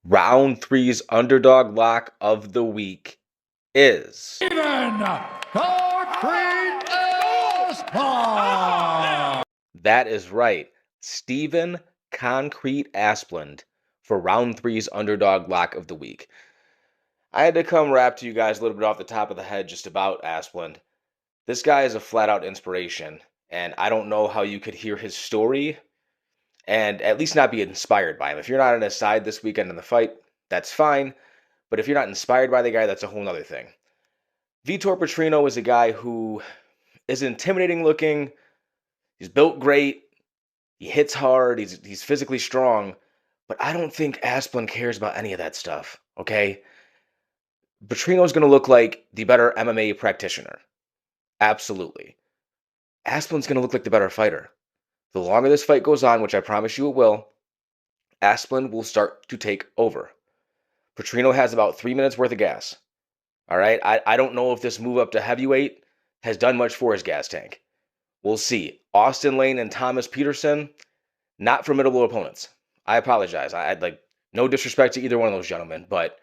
Round three's underdog lock of the week is Even Concrete Asplund. that is right, Stephen Concrete Asplund for round three's underdog lock of the week. I had to come rap to you guys a little bit off the top of the head just about Asplund. This guy is a flat out inspiration, and I don't know how you could hear his story and at least not be inspired by him. If you're not on his side this weekend in the fight, that's fine. But if you're not inspired by the guy, that's a whole other thing. Vitor Petrino is a guy who is intimidating looking. He's built great. He hits hard. He's physically strong. But I don't think Asplund cares about any of that stuff, okay? Petrino's going to look like the better MMA practitioner. Absolutely. Asplund's going to look like the better fighter. The longer this fight goes on, which I promise you it will, Asplund will start to take over. Petrino has about 3 minutes worth of gas. All right? I don't know if this move up to heavyweight has done much for his gas tank. We'll see. Austin Lane and Thomas Peterson, not formidable opponents. I apologize. I'd like no disrespect to either one of those gentlemen, but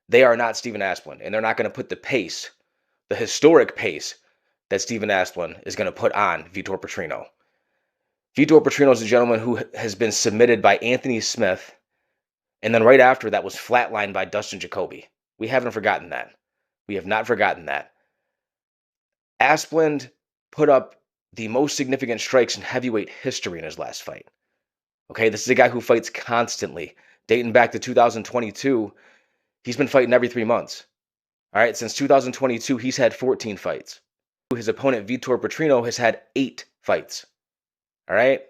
they are not Stephen Asplund, and they're not going to put the pace, the historic pace that Stephen Asplund is going to put on Vitor Petrino. Vitor Petrino is a gentleman who has been submitted by Anthony Smith, and then right after that was flatlined by Dustin Jacoby. We haven't forgotten that. We have not forgotten that. Asplund put up the most significant strikes in heavyweight history in his last fight. Okay, this is a guy who fights constantly. Dating back to 2022, he's been fighting every 3 months. All right, since 2022, he's had 14 fights. His opponent, Vitor Petrino, has had 8 fights. All right?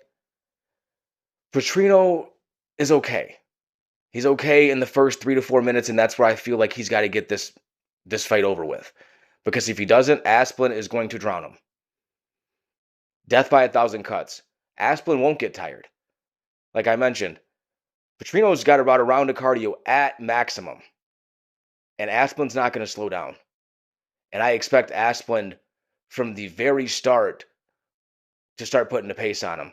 Petrino is okay. He's okay in the first 3 to 4 minutes, and that's where I feel like he's got to get this fight over with. Because if he doesn't, Asplund is going to drown him. Death by 1,000 cuts. Asplund won't get tired. Like I mentioned, Petrino's got about a round of cardio at maximum. And Asplund's not going to slow down. And I expect Asplund from the very start to start putting the pace on him.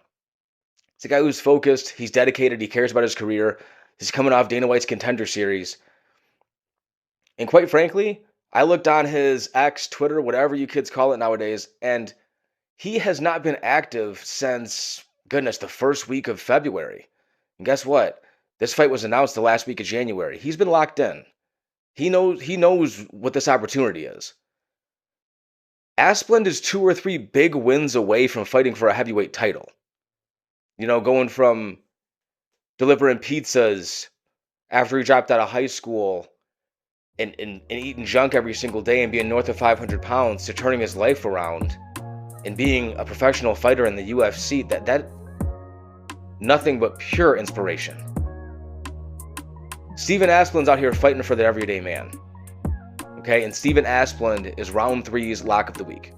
It's a guy who's focused, he's dedicated, he cares about his career. He's coming off Dana White's Contender Series. And quite frankly, I looked on his X, Twitter, whatever you kids call it nowadays, and he has not been active since, goodness, the first week of February. And guess what? This fight was announced the last week of January. He's been locked in. He knows what this opportunity is. Asplund is 2 or 3 big wins away from fighting for a heavyweight title. You know, going from delivering pizzas after he dropped out of high school and eating junk every single day and being north of 500 pounds to turning his life around and being a professional fighter in the UFC, that nothing but pure inspiration. Stephen Asplund's out here fighting for the everyday man. Okay, and Stephen Asplund is round three's lock of the week.